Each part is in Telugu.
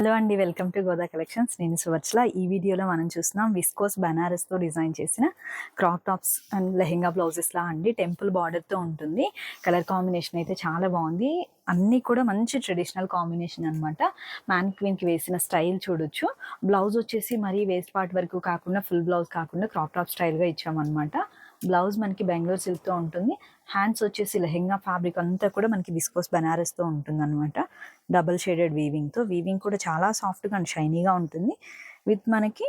హలో అండి, వెల్కమ్ టు గోదా కలెక్షన్స్. నేను సువర్చల. ఈ వీడియోలో మనం చూస్తున్నాం విస్కోస్ బనారస్తో డిజైన్ చేసిన క్రాప్ టాప్స్ అండ్ లెహెంగా బ్లౌజెస్లా అండి. టెంపుల్ బార్డర్తో ఉంటుంది. కలర్ కాంబినేషన్ అయితే చాలా బాగుంది. అన్నీ కూడా మంచి ట్రెడిషనల్ కాంబినేషన్ అనమాట. మ్యానిక్విన్కి వేసిన స్టైల్ చూడొచ్చు. బ్లౌజ్ వచ్చేసి మరీ వేస్ట్ పార్ట్ వరకు కాకుండా, ఫుల్ బ్లౌజ్ కాకుండా క్రాప్ టాప్ స్టైల్గా ఇచ్చామన్నమాట. బ్లౌజ్ మనకి బెంగళూరు సిల్క్తో ఉంటుంది. హ్యాండ్స్ వచ్చేసి లెహెంగా ఫ్యాబ్రిక్ అంతా కూడా మనకి విస్కోస్ బనారస్తో ఉంటుంది అనమాట. డబల్ షేడెడ్ వీవింగ్తో. వీవింగ్ కూడా చాలా సాఫ్ట్గా అండ్ షైనీగా ఉంటుంది. విత్ మనకి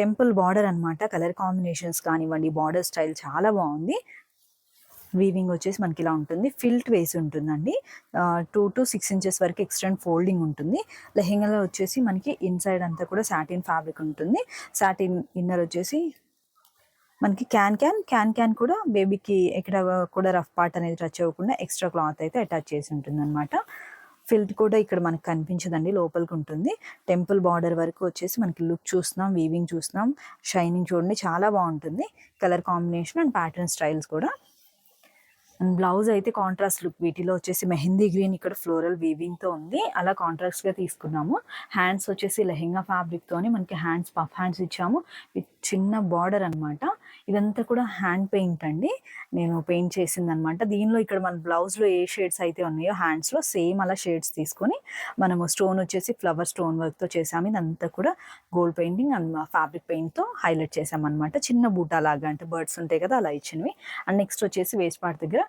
టెంపుల్ బార్డర్ అనమాట. కలర్ కాంబినేషన్స్ కానివ్వండి, బార్డర్ స్టైల్ చాలా బాగుంది. వీవింగ్ వచ్చేసి మనకి ఇలా ఉంటుంది. ఫిల్ట్ వేసి ఉంటుందండి. 2 to 6 inches వరకు ఎక్స్టెండ్ ఫోల్డింగ్ ఉంటుంది. లెహెంగాలో వచ్చేసి మనకి ఇన్సైడ్ అంతా కూడా సాటిన్ ఫ్యాబ్రిక్ ఉంటుంది. సాటిన్ ఇన్నర్ వచ్చేసి మనకి క్యాన్ కూడా బేబీకి ఎక్కడ కూడా రఫ్ పార్ట్ అనేది టచ్ అవ్వకుండా ఎక్స్ట్రా క్లాత్ అయితే అటాచ్ చేసి ఉంటుంది అనమాట. ఫిల్ట్ కూడా ఇక్కడ మనకు కనిపించదండి, లోపలికి ఉంటుంది. టెంపుల్ బార్డర్ వరకు వచ్చేసి మనకి లుక్ చూస్తున్నాం, వీవింగ్ చూస్తున్నాం, షైనింగ్ చూడండి చాలా బాగుంటుంది. Colour combination and pattern styles కూడా. అండ్ బ్లౌజ్ అయితే కాంట్రాస్ట్ లుక్. వీటిలో వచ్చేసి మెహందీ గ్రీన్ ఇక్కడ ఫ్లోరల్ వీవింగ్తో ఉంది. అలా కాంట్రాస్ట్గా తీసుకున్నాము. హ్యాండ్స్ వచ్చేసి లెహెంగా ఫ్యాబ్రిక్తోని మనకి హ్యాండ్స్ పఫ్ హ్యాండ్స్ ఇచ్చాము. విత్ చిన్న బార్డర్ అనమాట. ఇదంతా కూడా హ్యాండ్ పెయింట్ అండి, నేను పెయింట్ చేసింది అనమాట. దీనిలో ఇక్కడ మన బ్లౌజ్లో ఏ షేడ్స్ అయితే ఉన్నాయో హ్యాండ్స్లో సేమ్ అలా షేడ్స్ తీసుకొని మనము స్టోన్ వచ్చేసి ఫ్లవర్ స్టోన్ వర్క్తో చేసాము. ఇదంతా కూడా గోల్డ్ పెయింటింగ్ అండ్ ఫ్యాబ్రిక్ పెయింట్తో హైలైట్ చేసామన్నమాట. చిన్న బూటా లాగా, అంటే బర్డ్స్ ఉంటాయి కదా అలా ఇచ్చినవి. అండ్ నెక్స్ట్ వచ్చేసి వేస్ట్ పార్ట్ దగ్గర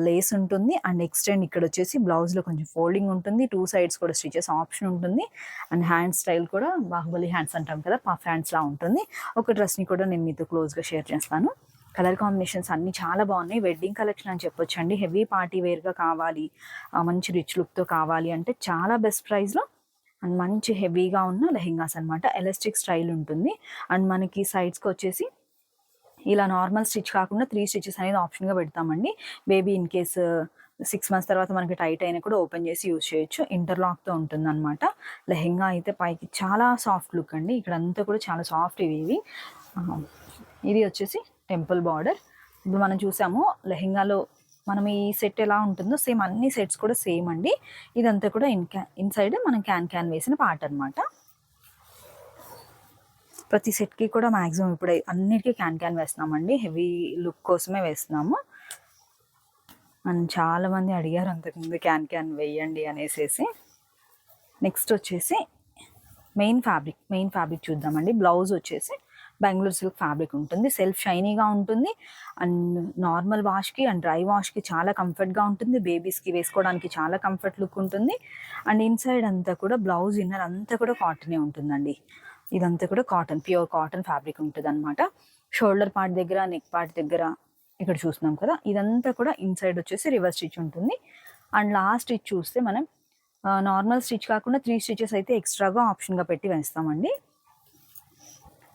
లేస్ ఉంటుంది. అండ్ ఎక్స్టెండ్ ఇక్కడ వచ్చేసి బ్లౌజ్లో కొంచెం ఫోల్డింగ్ ఉంటుంది. 2 sides కూడా స్టిచెస్ ఆప్షన్ ఉంటుంది. అండ్ హ్యాండ్ స్టైల్ కూడా బాహుబలి హ్యాండ్స్ అంటాం కదా, పఫ్ హ్యాండ్స్లా ఉంటుంది. ఒక డ్రెస్ని కూడా నేను మీతో క్లోజ్గా షేర్ చేస్తాను. కలర్ కాంబినేషన్స్ అన్నీ చాలా బాగున్నాయి. వెడ్డింగ్ కలెక్షన్ అని చెప్పొచ్చు అండి. హెవీ పార్టీ వేర్గా కావాలి, మంచి రిచ్ లుక్తో కావాలి అంటే చాలా బెస్ట్ ప్రైస్లో అండ్ మంచి హెవీగా ఉన్న లెహెంగాస్ అనమాట. ఎలాస్టిక్ స్టైల్ ఉంటుంది. అండ్ మనకి సైడ్స్కి వచ్చేసి ఇలా నార్మల్ స్టిచ్ కాకుండా 3 stitches అనేది ఆప్షన్గా పెడతామండి. బేబీ ఇన్ కేస్ 6 months తర్వాత మనకి టైట్ అయినా కూడా ఓపెన్ చేసి యూజ్ చేయొచ్చు. ఇంటర్లాక్తో ఉంటుంది అనమాట. లెహెంగా అయితే పైకి చాలా సాఫ్ట్ లుక్ అండి. ఇక్కడ అంతా కూడా చాలా సాఫ్ట్ ఇవి. ఇది వచ్చేసి టెంపుల్ బార్డర్. ఇప్పుడు మనం చూసాము లెహెంగాలో మనం ఈ సెట్ ఎలా ఉంటుందో సేమ్ అన్ని సెట్స్ కూడా సేమ్ అండి. ఇదంతా కూడా ఇన్సైడ్ మనం క్యాన్ వేసిన పార్ట్ అనమాట. ప్రతి సెట్కి కూడా మ్యాక్సిమం ఇప్పుడు అన్నిటికీ క్యాన్ వేస్తున్నామండి. హెవీ లుక్ కోసమే వేస్తున్నాము. అండ్ చాలామంది అడిగారు అంతకుముందు క్యాన్ వేయండి అనేసి. నెక్స్ట్ వచ్చేసి మెయిన్ ఫ్యాబ్రిక్ చూద్దామండి. బ్లౌజ్ వచ్చేసి బెంగళూరు సిల్క్ ఫ్యాబ్రిక్ ఉంటుంది. సెల్ఫ్ షైనీగా ఉంటుంది. అండ్ నార్మల్ వాష్కి అండ్ డ్రై వాష్కి చాలా కంఫర్ట్గా ఉంటుంది. బేబీస్కి వేసుకోవడానికి చాలా కంఫర్ట్ లుక్ ఉంటుంది. అండ్ ఇన్సైడ్ అంతా కూడా బ్లౌజ్ ఇన్నర్ అంతా కూడా కాటనే ఉంటుందండి. ఇదంతా కూడా కాటన్, ప్యూర్ కాటన్ ఫ్యాబ్రిక్ ఉంటుంది అనమాట. షోల్డర్ పార్ట్ దగ్గర, నెక్ పార్ట్ దగ్గర ఇక్కడ చూస్తున్నాం కదా, ఇదంతా కూడా ఇన్సైడ్ వచ్చేసి రివర్స్ స్టిచ్ ఉంటుంది. అండ్ లాస్ట్ స్టిచ్ చూస్తే మనం నార్మల్ స్టిచ్ కాకుండా 3 stitches అయితే ఎక్స్ట్రాగా ఆప్షన్గా పెట్టి వేస్తామండి.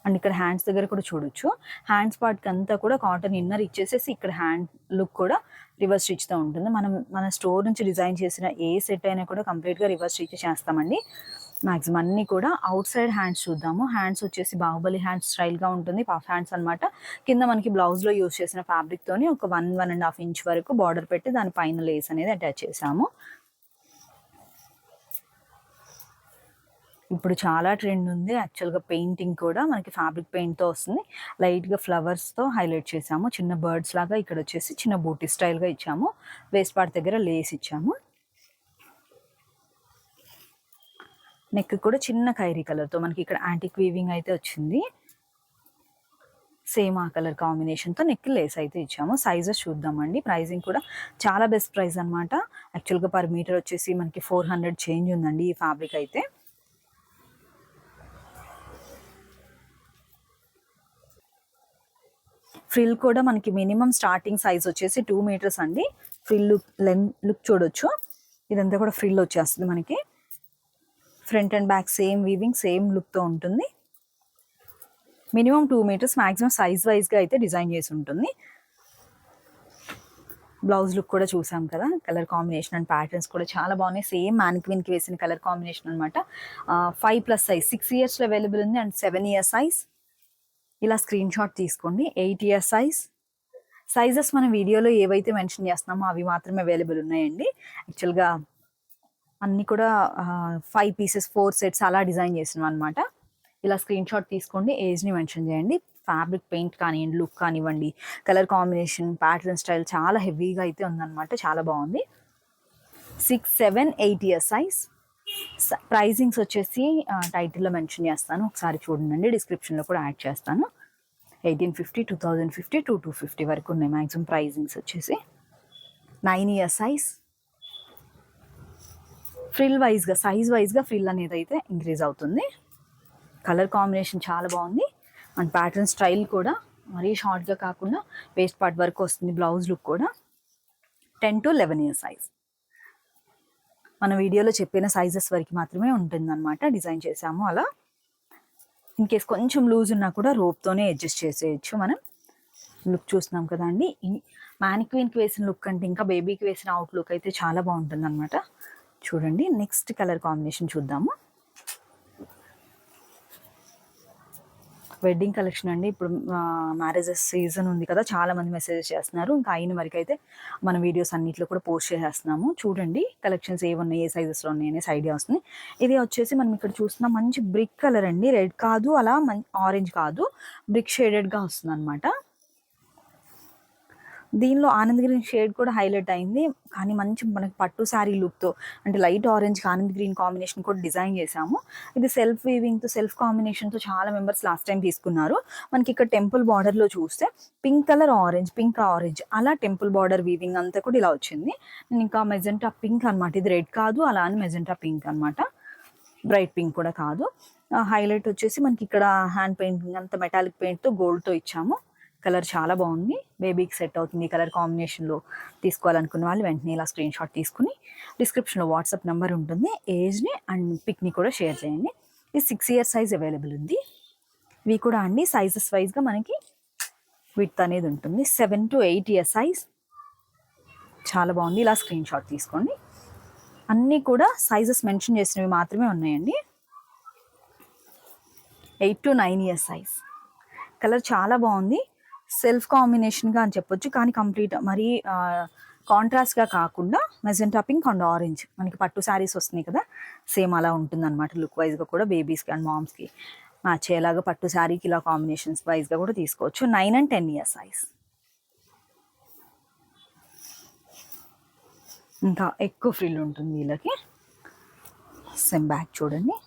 అండ్ ఇక్కడ హ్యాండ్స్ దగ్గర కూడా చూడొచ్చు. హ్యాండ్స్ పార్ట్కి అంతా కూడా కాటన్ ఇన్నర్ ఇచ్చేసేసి ఇక్కడ హ్యాండ్ లుక్ కూడా రివర్స్ స్టిచ్తో ఉంటుంది. మన స్టోర్ నుంచి డిజైన్ చేసిన ఏ సెట్ అయినా కూడా కంప్లీట్గా రివర్స్ స్టిచ్ చేస్తామండి. మ్యాక్సిమం అన్నీ కూడా. అవుట్ సైడ్ హ్యాండ్స్ చూద్దాము. హ్యాండ్స్ వచ్చేసి బాహుబలి హ్యాండ్స్ స్టైల్గా ఉంటుంది, పఫ్ హ్యాండ్స్ అనమాట. కింద మనకి బ్లౌజ్లో యూజ్ చేసిన ఫ్యాబ్రిక్తోని ఒక 1.5 inch వరకు బార్డర్ పెట్టి దాని పైన లేస్ అనేది అటాచ్ చేసాము. ఇప్పుడు చాలా ట్రెండ్ ఉంది యాక్చువల్గా పెయింటింగ్ కూడా. మనకి ఫ్యాబ్రిక్ పెయింట్తో వస్తుంది. లైట్గా ఫ్లవర్స్తో హైలైట్ చేసాము. చిన్న బర్డ్స్ లాగా ఇక్కడ వచ్చేసి చిన్న బూటీ స్టైల్గా ఇచ్చాము. వేస్ట్ పార్ట్ దగ్గర లేస్ ఇచ్చాము. నెక్ కూడా చిన్న ఖైరీ కలర్తో మనకి ఇక్కడ యాంటిక్ వీవింగ్ అయితే వచ్చింది. సేమ్ ఆ కలర్ కాంబినేషన్తో నెక్ లేస్ అయితే ఇచ్చాము. సైజెస్ చూద్దామండి. ప్రైజింగ్ కూడా చాలా బెస్ట్ ప్రైస్ అనమాట. యాక్చువల్గా పర్ మీటర్ వచ్చేసి మనకి 400 చేంజ్ ఉందండి ఈ ఫ్యాబ్రిక్ అయితే. ఫ్రిల్ కూడా మనకి మినిమం స్టార్టింగ్ సైజ్ వచ్చేసి 2 meters అండి. ఫ్రిల్ లుక్ చూడొచ్చు. ఇదంతా కూడా ఫ్రిల్ వచ్చేస్తుంది మనకి. Front and back same weaving, same లుక్తో ఉంటుంది. మినిమం 2 meters, మ్యాక్సిమం సైజ్ వైజ్గా అయితే డిజైన్ చేసి ఉంటుంది. బ్లౌజ్ లుక్ కూడా చూసాం కదా. కలర్ కాంబినేషన్ అండ్ ప్యాటర్న్స్ కూడా చాలా బాగున్నాయి. సేమ్ మ్యానిక్విన్కి వేసిన కలర్ కాంబినేషన్ అనమాట. 5+ size 6 yearsలో అవైలబుల్ ఉంది. And 7 year size. ఇలా స్క్రీన్ షాట్ తీసుకోండి. 8 year size. సైజెస్ మన వీడియోలో ఏవైతే మెన్షన్ చేస్తున్నామో అవి మాత్రమే అవైలబుల్ ఉన్నాయండి. యాక్చువల్గా అన్నీ కూడా 5 పీసెస్ 4 సెట్స్ అలా డిజైన్ చేసినాం అనమాట. ఇలా స్క్రీన్ షాట్ తీసుకోండి, ఏజ్ని మెన్షన్ చేయండి. ఫ్యాబ్రిక్ పెయింట్ కానివ్వండి, లుక్ కానివ్వండి, కలర్ కాంబినేషన్, ప్యాటర్న్ స్టైల్ చాలా హెవీగా అయితే ఉందన్నమాట. చాలా బాగుంది. 6, 7, 8 ఇయర్స్ సైజ్. ప్రైజింగ్స్ వచ్చేసి టైటిల్లో మెన్షన్ చేస్తాను, ఒకసారి చూడండి. డిస్క్రిప్షన్లో కూడా యాడ్ చేస్తాను. 1850, 2050, 2250 వరకు ఉన్నాయి మ్యాక్సిమం ప్రైజింగ్స్ వచ్చేసి. 9 ఇయర్స్ సైజ్. ఫ్రిల్ వైజ్గా, సైజ్ వైజ్గా ఫ్రిల్ అనేది అయితే ఇంక్రీజ్ అవుతుంది. కలర్ కాంబినేషన్ చాలా బాగుంది. అండ్ ప్యాటర్న్ స్టైల్ కూడా మరీ షార్ట్గా కాకుండా వేస్ట్ పార్ట్ వరకు వస్తుంది. బ్లౌజ్ లుక్ కూడా 10 to 11 ఇయర్స్ సైజ్. మన వీడియోలో చెప్పిన సైజెస్ వరకు మాత్రమే ఉంటుందన్నమాట. డిజైన్ చేసాము అలా. ఇన్ కేస్ కొంచెం లూజ్ ఉన్నా కూడా రోప్తోనే అడ్జస్ట్ చేసేయచ్చు మనం. లుక్ చూస్తున్నాం కదా అండి. ఈ మ్యానిక్వీన్కి వేసిన లుక్ అంటే ఇంకా బేబీకి వేసిన అవుట్ లుక్ అయితే చాలా బాగుంటుంది అనమాట. చూడండి, నెక్స్ట్ కలర్ కాంబినేషన్ చూద్దాము. వెడ్డింగ్ కలెక్షన్ అండి. ఇప్పుడు మ్యారేజెస్ సీజన్ ఉంది కదా, చాలా మంది మెసేజెస్ చేస్తున్నారు. ఇంకా అయిన వరకు అయితే మన వీడియోస్ అన్నిట్లో కూడా పోస్ట్ చేసేస్తున్నాము. చూడండి కలెక్షన్స్ ఏమున్నాయి, ఏ సైజెస్లో ఉన్నాయి అనేసి ఐడియా వస్తుంది. ఇది వచ్చేసి మనం ఇక్కడ చూస్తున్న మంచి బ్రిక్ కలర్ అండి. రెడ్ కాదు, అలా ఆరెంజ్ కాదు, బ్రిక్ షేడెడ్గా వస్తుంది అనమాట. దీనిలో ఆనంద్ గ్రీన్ షేడ్ కూడా హైలైట్ అయింది, కానీ మంచి మనకి పట్టు శారీ లుక్తో, అంటే light orange Anand green combination కూడా డిజైన్ చేశాము. ఇది సెల్ఫ్ వీవింగ్తో, సెల్ఫ్ కాంబినేషన్తో చాలా మెంబర్స్ లాస్ట్ టైం తీసుకున్నారు. మనకి ఇక్కడ టెంపుల్ బార్డర్లో చూస్తే pink colour orange, pink orange అలా టెంపుల్ బార్డర్ వీవింగ్ అంతా కూడా ఇలా వచ్చింది. ఇంకా మెజెంటా పింక్ అనమాట. ఇది రెడ్ కాదు, అలా అని మెజెంటా పింక్ అనమాట. బ్రైట్ పింక్ కూడా కాదు. హైలైట్ వచ్చేసి మనకి ఇక్కడ హ్యాండ్ పెయింటింగ్ అంతా మెటాలిక్ పెయింట్తో గోల్డ్తో ఇచ్చాము. కలర్ చాలా బాగుంది, బేబీకి సెట్ అవుతుంది. కలర్ కాంబినేషన్లో తీసుకోవాలనుకున్న వాళ్ళు వెంటనే ఇలా స్క్రీన్ షాట్ తీసుకుని డిస్క్రిప్షన్లో వాట్సాప్ నెంబర్ ఉంటుంది, ఏజ్ని అండ్ పిక్ని కూడా షేర్ చేయండి. ఇది 6 ఇయర్స్ సైజ్ అవైలబుల్ ఉంది. ఇవి కూడా అండి సైజెస్ వైజ్గా మనకి విడ్త్ అనేది ఉంటుంది. 7 to 8 ఇయర్స్ సైజ్. చాలా బాగుంది, ఇలా స్క్రీన్ షాట్ తీసుకోండి. అన్నీ కూడా సైజెస్ మెన్షన్ చేసినవి మాత్రమే ఉన్నాయండి. 8 to 9 ఇయర్స్ సైజ్. కలర్ చాలా బాగుంది, సెల్ఫ్ కాంబినేషన్గా అని చెప్పొచ్చు, కానీ కంప్లీట్ మరీ కాంట్రాస్ట్గా కాకుండా మెజెంటా పింక్ అండ్ ఆరెంజ్ మనకి పట్టు శారీస్ వస్తున్నాయి కదా, సేమ్ అలా ఉంటుంది అనమాట. లుక్ వైజ్గా కూడా బేబీస్కి అండ్ మామ్స్కి మ్యాచ్ అయ్యేలాగా పట్టు శారీకి ఇలా కాంబినేషన్స్ వైజ్గా కూడా తీసుకోవచ్చు. 9 and 10 ఇయర్స్ సైజ్. ఇంకా ఎక్కువ ఫ్రిల్ ఉంటుంది వీళ్ళకి. సెమ్ బ్యాక్ చూడండి,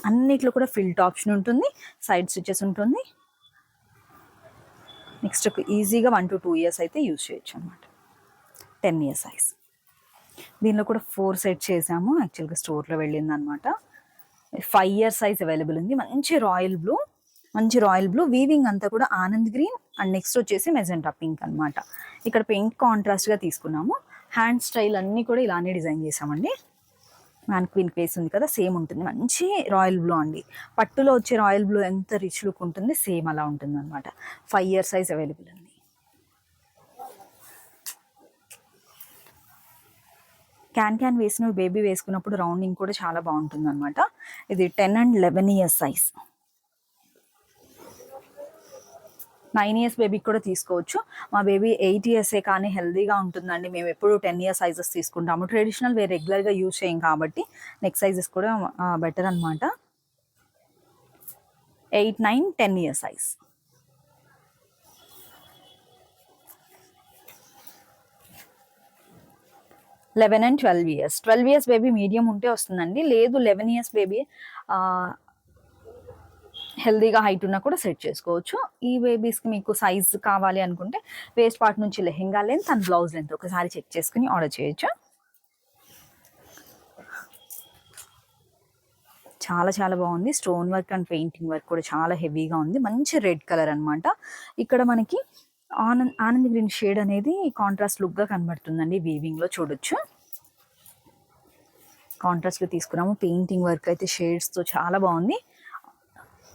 అన్నిట్లో కూడా ఫిల్ట్ ఆప్షన్ ఉంటుంది, సైడ్ స్టిచెస్ ఉంటుంది. నెక్స్ట్ ఈజీగా 1 to 2 ఇయర్స్ అయితే యూజ్ చేయొచ్చు అనమాట. 10 ఇయర్స్ సైజ్. దీనిలో కూడా 4 సెట్ చేసాము, యాక్చువల్గా స్టోర్లో వెళ్ళింది అనమాట. 5 ఇయర్స్ సైజ్ అవైలబుల్ ఉంది. మంచి రాయల్ బ్లూ వీవింగ్ అంతా కూడా ఆనంద్ గ్రీన్ అండ్ నెక్స్ట్ వచ్చేసి మెజెంటా పింక్ అనమాట. ఇక్కడ పింక్ కాంట్రాస్ట్గా తీసుకున్నాము. హ్యాండ్ స్టైల్ అన్నీ కూడా ఇలానే డిజైన్ చేసామండి. మ్యాన్క్వీన్ ఫేస్ ఉంది కదా, సేమ్ ఉంటుంది. మంచి రాయల్ బ్లూ అండి. పట్టులో వచ్చే రాయల్ బ్లూ ఎంత రిచ్ లుక్ ఉంటుంది, సేమ్ అలా ఉంటుంది అనమాట. 5 ఇయర్స్ సైజ్ అవైలబుల్ ఉంది. క్యాన్ వేసిన బేబీ వేసుకున్నప్పుడు రౌండింగ్ కూడా చాలా బాగుంటుంది అనమాట. ఇది 10 and 11 ఇయర్స్ సైజ్. 9 ఇయర్స్ బేబీకి కూడా తీసుకోవచ్చు. మా బేబీ 8 ఇయర్సే కానీ హెల్దీగా ఉంటుందండి. మేము ఎప్పుడు 10 ఇయర్స్ సైజెస్ తీసుకుంటాము. ట్రెడిషనల్ వేర్ రెగ్యులర్గా యూజ్ చేయం కాబట్టి నెక్స్ట్ సైజెస్ కూడా బెటర్ అనమాట. 8, 9, 10 years size. Eleven and 12 years. 12 years baby medium ఉంటే వస్తుందండి, లేదు 11 ఇయర్స్ బేబీ హెల్దీగా హైట్ ఉన్నా కూడా సెట్ చేసుకోవచ్చు. ఈ బేబీస్కి మీకు సైజ్ కావాలి అనుకుంటే వేస్ట్ పార్ట్ నుంచి lehenga length and blouse length ఒకసారి చెక్ చేసుకుని ఆర్డర్ చేయొచ్చు. చాలా చాలా బాగుంది. Stone work and painting work కూడా చాలా హెవీగా ఉంది. మంచి రెడ్ కలర్ అనమాట. ఇక్కడ మనకి ఆనంద్ గ్రీన్ షేడ్ అనేది కాంట్రాస్ట్ లుక్గా కనబడుతుందండి. వీవింగ్లో చూడొచ్చు. కాంట్రాస్ట్లో తీసుకున్నాము. పెయింటింగ్ వర్క్ అయితే షేడ్స్తో చాలా బాగుంది.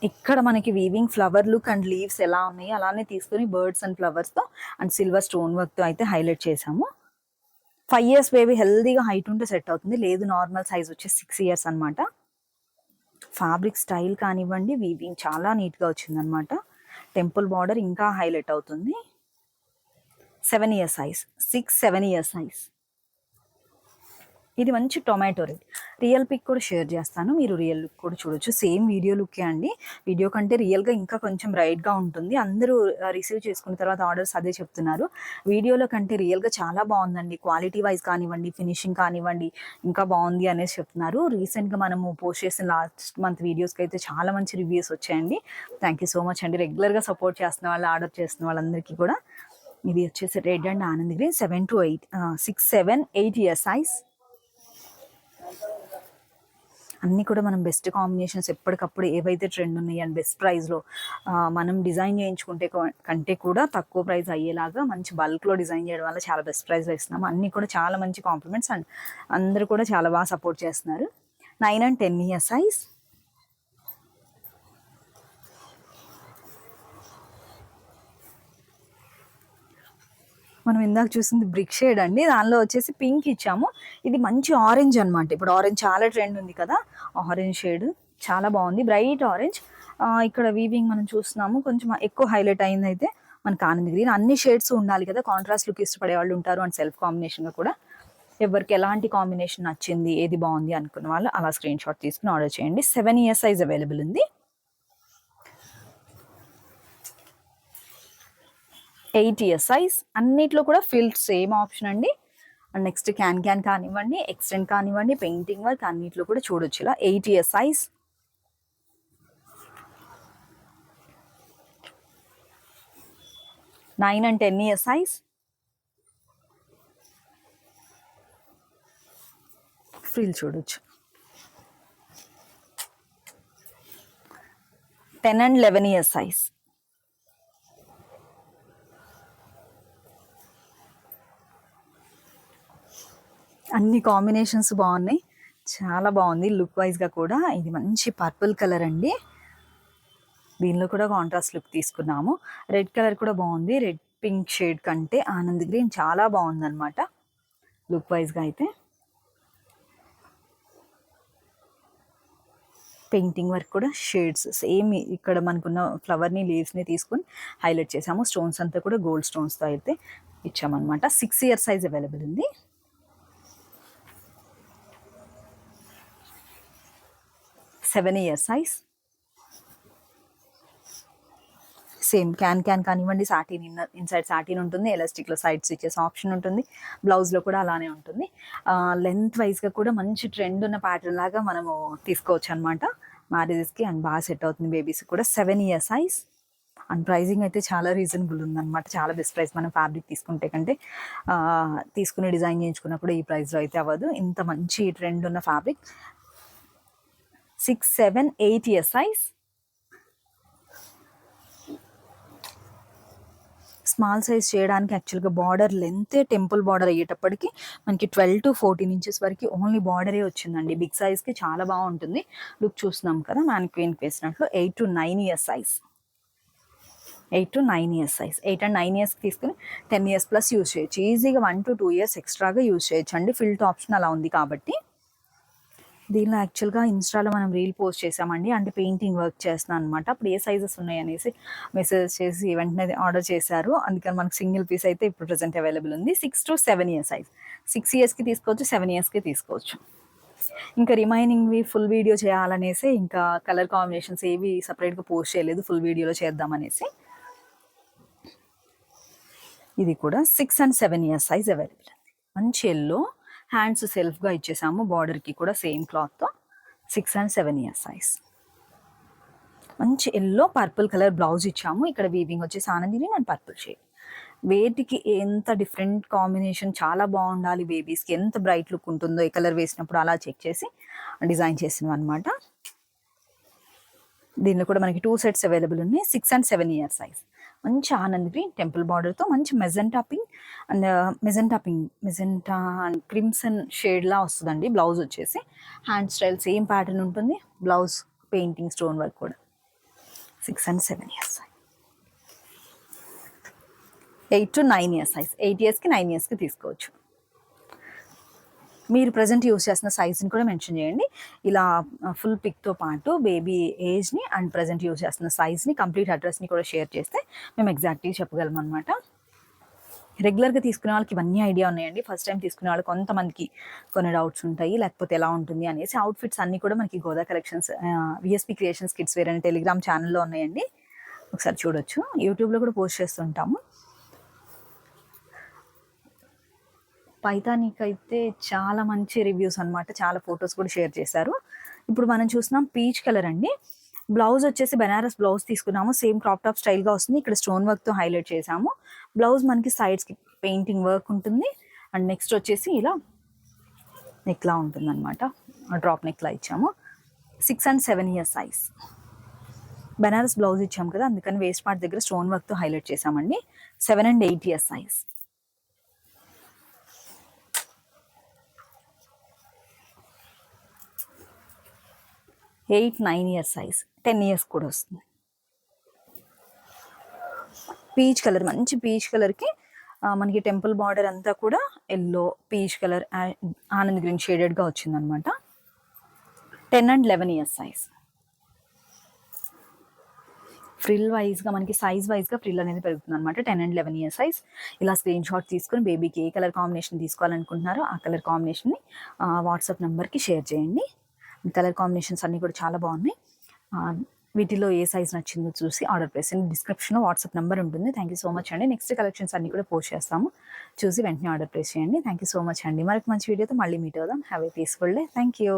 ఇక్కడ మనకి weaving flower look and leaves ఎలా ఉన్నాయి అలానే తీసుకుని బర్డ్స్ అండ్ ఫ్లవర్స్తో అండ్ సిల్వర్ స్టోన్ వర్క్తో అయితే హైలైట్ చేసాము. 5 ఇయర్స్ బేబీ హెల్దీగా హైట్ ఉంటే సెట్ అవుతుంది, లేదు నార్మల్ సైజ్ వచ్చి 6 ఇయర్స్ అనమాట. ఫ్యాబ్రిక్ స్టైల్ కానివ్వండి, వీవింగ్ చాలా నీట్గా వచ్చిందనమాట. టెంపుల్ బార్డర్ ఇంకా హైలైట్ అవుతుంది. 7 ఇయర్స్ సైజ్. 6, 7 years size. ఇది మంచి టొమాటో రెడ్. రియల్ పిక్ కూడా షేర్ చేస్తాను, మీరు రియల్ లుక్ కూడా చూడొచ్చు. సేమ్ వీడియో లుక్కే అండి, వీడియో కంటే రియల్గా ఇంకా కొంచెం బ్రైట్గా ఉంటుంది. అందరూ రిసీవ్ చేసుకున్న తర్వాత ఆర్డర్స్ అదే చెప్తున్నారు, వీడియోలో కంటే రియల్గా చాలా బాగుందండి, క్వాలిటీ వైజ్ కానివ్వండి, ఫినిషింగ్ కానివ్వండి ఇంకా బాగుంది అనేసి చెప్తున్నారు. రీసెంట్గా మనము పోస్ట్ చేసిన లాస్ట్ మంత్ వీడియోస్కి అయితే చాలా మంచి రివ్యూస్ వచ్చాయండి. థ్యాంక్ యూ సో మచ్ అండి, రెగ్యులర్గా సపోర్ట్ చేస్తున్న వాళ్ళు, ఆర్డర్ చేస్తున్న వాళ్ళందరికీ కూడా. ఇది వచ్చేసి red and Anand green 7 to 8 6, 7, 8 year size. అన్నీ కూడా మనం బెస్ట్ కాంబినేషన్స్, ఎప్పటికప్పుడు ఏవైతే ట్రెండ్ ఉన్నాయి అండ్ బెస్ట్ ప్రైస్లో మనం డిజైన్ చేయించుకుంటే కంటే కూడా తక్కువ ప్రైస్ అయ్యేలాగా మంచి బల్క్లో డిజైన్ చేయడం వల్ల చాలా బెస్ట్ ప్రైస్లో ఇస్తున్నాము. అన్నీ కూడా చాలా మంచి కాంప్లిమెంట్స్ అండ్ అందరూ కూడా చాలా బాగా సపోర్ట్ చేస్తున్నారు. 9 and 10 ఇయర్ సైజ్. మనం ఇందాక చూసింది బ్రిక్ షేడ్ అండి, దానిలో వచ్చేసి పింక్ ఇచ్చాము. ఇది మంచి ఆరెంజ్ అనమాట, ఇప్పుడు ఆరెంజ్ చాలా ట్రెండ్ ఉంది కదా, ఆరెంజ్ షేడ్ చాలా బాగుంది, బ్రైట్ ఆరెంజ్. ఇక్కడ వీవింగ్ మనం చూస్తున్నాము, కొంచెం ఎక్కువ హైలైట్ అయింది అయితే మనకు ఆనంద్ గ్రీన్. అన్ని షేడ్స్ ఉండాలి కదా, కాంట్రాస్ట్ లుక్ ఇష్టపడే వాళ్ళు ఉంటారు, అండ్ సెల్ఫ్ కాంబినేషన్గా కూడా. ఎవరికి ఎలాంటి కాంబినేషన్ నచ్చింది, ఏది బాగుంది అనుకున్న వాళ్ళు అలా స్క్రీన్ షాట్ తీసుకుని ఆర్డర్ చేయండి. 7 ఇయర్ సైజ్ అవైలబుల్ ఉంది. 8 ఇయర్ సైజ్. అన్నిట్లో కూడా ఫిల్డ్ సేమ్ ఆప్షన్ అండి. అండ్ నెక్స్ట్ క్యాన్ కానివ్వండి, ఎక్స్టెండ్ కానివ్వండి, పెయింటింగ్ వర్క్ అన్నిట్లో కూడా చూడొచ్చు ఇలా. 8 year size. 9 and 10 year size. Frill చూడొచ్చు. 10 and 11 ఇయర్ సైజ్. అన్ని కాంబినేషన్స్ బాగున్నాయి, చాలా బాగుంది లుక్ వైజ్గా కూడా. ఇది మంచి పర్పుల్ కలర్ అండి, దీనిలో కూడా కాంట్రాస్ట్ లుక్ తీసుకున్నాము. రెడ్ కలర్ కూడా బాగుంది, రెడ్ పింక్ షేడ్ కంటే ఆనంద్ గ్రీన్ చాలా బాగుంది అనమాట లుక్ వైజ్గా అయితే. పెయింటింగ్ వర్క్ కూడా షేడ్స్ సేమ్, ఇక్కడ మనకున్న ఫ్లవర్ని లీవ్స్ని తీసుకొని హైలైట్ చేసాము. స్టోన్స్ అంతా కూడా గోల్డ్ స్టోన్స్తో అయితే ఇచ్చామన్నమాట. 6 ఇయర్ సైజ్ అవైలబుల్ ఉంది. 7 ఇయర్ సైజ్. సేమ్ క్యాన్ కానివ్వండి, సాటిన్ ఇన్సైడ్ సాటిన్ ఉంటుంది, ఎలాస్టిక్లో సైడ్స్ ఇచ్చేసి ఆప్షన్ ఉంటుంది, బ్లౌజ్లో కూడా అలానే ఉంటుంది. లెంత్ వైజ్గా కూడా మంచి ట్రెండ్ ఉన్న ప్యాటర్న్ లాగా మనము తీసుకోవచ్చు అనమాట మ్యారేజెస్కి, అండ్ బాగా సెట్ అవుతుంది బేబీస్కి కూడా. 7 ఇయర్ సైజ్. అండ్ ప్రైజింగ్ అయితే చాలా రీజనబుల్ ఉందన్నమాట, చాలా బెస్ట్ ప్రైస్. మనం ఫ్యాబ్రిక్ తీసుకుంటే కంటే తీసుకుని డిజైన్ చేయించుకున్నప్పుడు ఈ ప్రైస్లో అయితే అవ్వదు, ఇంత మంచి ట్రెండ్ ఉన్న fabric. 6, 7, 8 year size. Small size చేయడానికి యాక్చువల్గా బార్డర్ లెంత్ టెంపుల్ బార్డర్ అయ్యేటప్పటికి మనకి 12 to 14 ఇంచెస్ వరకు ఓన్లీ బార్డరే వచ్చిందండి. బిగ్ సైజ్కి చాలా బాగుంటుంది లుక్. చూస్తున్నాం కదా మ్యానిక్వీన్కి వేసినట్లు. 8 to 9 year size. 8 to 9 year size. 8 and 9 ఇయర్స్కి తీసుకుని 10 years ప్లస్ యూజ్ చేయొచ్చు ఈజీగా. 1 to 2 years ఎక్స్ట్రాగా యూజ్ చేయొచ్చు అండి, ఫిల్ట్ ఆప్షన్ అలా ఉంది కాబట్టి. దీనిలో యాక్చువల్గా ఇన్స్టాలో మనం రీల్ పోస్ట్ చేసామండి, అంటే పెయింటింగ్ వర్క్ చేస్తున్నాను అనమాట. అప్పుడు ఏ సైజెస్ ఉన్నాయి అనేసి మెసేజ్ చేసి వెంటనే ఆర్డర్ చేశారు, అందుకని మనకు సింగిల్ పీస్ అయితే ఇప్పుడు ప్రెసెంట్ అవైలబుల్ ఉంది. 6 to 7 ఇయర్ సైజ్. 6 ఇయర్స్కి తీసుకోవచ్చు, 7 ఇయర్స్కి తీసుకోవచ్చు. ఇంకా రిమైనింగ్వి ఫుల్ వీడియో చేయాలనేసి ఇంకా కలర్ కాంబినేషన్స్ ఏవి సపరేట్గా పోస్ట్ చేయలేదు, ఫుల్ వీడియోలో చేద్దామనేసి. ఇది కూడా 6 and 7 ఇయర్ సైజ్ అవైలబుల్ ఉంది. మంచి ఎల్లో, హ్యాండ్స్ సెల్ఫ్గా ఇచ్చేసాము, బార్డర్కి కూడా సేమ్ క్లాత్తో. 6 and 7 ఇయర్ సైజ్. మంచి ఎల్లో పర్పుల్ కలర్ బ్లౌజ్ ఇచ్చాము, ఇక్కడ వీవింగ్ వచ్చేసి Anand green and purple shade. వేటికి ఎంత డిఫరెంట్ కాంబినేషన్, చాలా బాగుండాలి బేబీస్కి, ఎంత బ్రైట్ లుక్ ఉంటుందో ఏ కలర్ వేసినప్పుడు అలా చెక్ చేసి డిజైన్ చేసినవి అనమాట. దీనిలో కూడా మనకి 2 sets అవైలబుల్ ఉన్నాయి. 6 and 7 ఇయర్ సైజ్. మంచి ఆనంద్ గ్రీన్ టెంపుల్ బార్డర్తో మంచి magenta pink and magenta and crimson షేడ్లా వస్తుందండి బ్లౌజ్ వచ్చేసి. హ్యాండ్ స్టైల్ సేమ్ ప్యాటర్న్ ఉంటుంది, బ్లౌజ్ పెయింటింగ్ స్టోన్ వర్క్ కూడా. 6 and 7 years. 8 to 9 years size. 8 ఇయర్స్కి 9 ఇయర్స్కి తీసుకోవచ్చు. మీరు ప్రజెంట్ యూస్ చేస్తున్న సైజ్ని కూడా మెన్షన్ చేయండి, ఇలా ఫుల్ పిక్తో పాటు బేబీ ఏజ్ని అండ్ ప్రజెంట్ యూస్ చేస్తున్న సైజ్ని, కంప్లీట్ అడ్రస్ని కూడా షేర్ చేస్తే మేము ఎగ్జాక్ట్గా చెప్పగలం అనమాట. రెగ్యులర్గా తీసుకునే వాళ్ళకి ఇవన్నీ ఐడియా ఉన్నాయండి. ఫస్ట్ టైం తీసుకునే వాళ్ళు కొంతమందికి కొన్ని డౌట్స్ ఉంటాయి, లేకపోతే ఎలా ఉంటుంది అనేసి. అవుట్ఫిట్స్ అన్నీ కూడా మనకి Goda collections VSP creations kids wear అనే టెలిగ్రామ్ ఛానల్లో ఉన్నాయండి, ఒకసారి చూడొచ్చు. యూట్యూబ్లో కూడా పోస్ట్ చేస్తుంటాము. పైతానీకి అయితే చాలా మంచి రివ్యూస్ అనమాట, చాలా ఫొటోస్ కూడా షేర్ చేశారు. ఇప్పుడు మనం చూస్తున్నాం పీచ్ కలర్ అండి. బ్లౌజ్ వచ్చేసి బెనారస్ బ్లౌజ్ తీసుకున్నాము, సేమ్ క్రాప్ టాప్ స్టైల్గా వస్తుంది. ఇక్కడ స్టోన్ వర్క్తో హైలైట్ చేసాము. బ్లౌజ్ మనకి సైడ్స్కి పెయింటింగ్ వర్క్ ఉంటుంది. అండ్ నెక్స్ట్ వచ్చేసి ఇలా నెక్లా ఉంటుంది అనమాట, డ్రాప్ నెక్లా ఇచ్చాము. 6 and 7 years size. Banaras blouse ఇచ్చాము కదా, అందుకని వేస్ట్ పార్ట్ దగ్గర స్టోన్ వర్క్తో హైలైట్ చేసామండి. 7 and 8 years size. 8, 9 years size, 10 years కూడా వస్తుంది. పీచ్ కలర్, మంచి పీచ్ కలర్కి మనకి టెంపుల్ బార్డర్ అంతా కూడా yellow, peach colour, and green షేడెడ్గా వచ్చిందనమాట. 10 and 11 years సైజ్. ఫ్రిల్ వైజ్గా మనకి సైజ్ వైజ్గా ఫ్రిల్ అనేది పెరుగుతుంది అనమాట. 10 and 11 years సైజ్. ఇలా స్క్రీన్ షాట్ తీసుకొని బేబీకి ఏ కలర్ కాంబినేషన్ తీసుకోవాలనుకుంటున్నారో ఆ కలర్ కాంబినేషన్ని వాట్సాప్ నెంబర్కి షేర్ చేయండి. కలర్ కాంబినేషన్స్ అన్నీ కూడా చాలా బాగున్నాయి. వీటిలో ఏ సైజ్ నచ్చిందో చూసి ఆర్డర్ ప్లేస్ చేయండి. డిస్క్రిప్షన్లో వాట్సాప్ నెంబర్ ఉంటుంది. థ్యాంక్ యూ సో మచ్ అండి. నెక్స్ట్ కలెక్షన్స్ అన్నీ కూడా పోస్ట్ చేస్తాము, చూసి వెంటనే ఆర్డర్ ప్లేస్ చేయండి. థ్యాంక్ యూ సో మచ్ అండి. మరొక మంచి వీడియోతో మళ్ళీ మీట్ అవుదాం. Have a peaceful day. Thank you.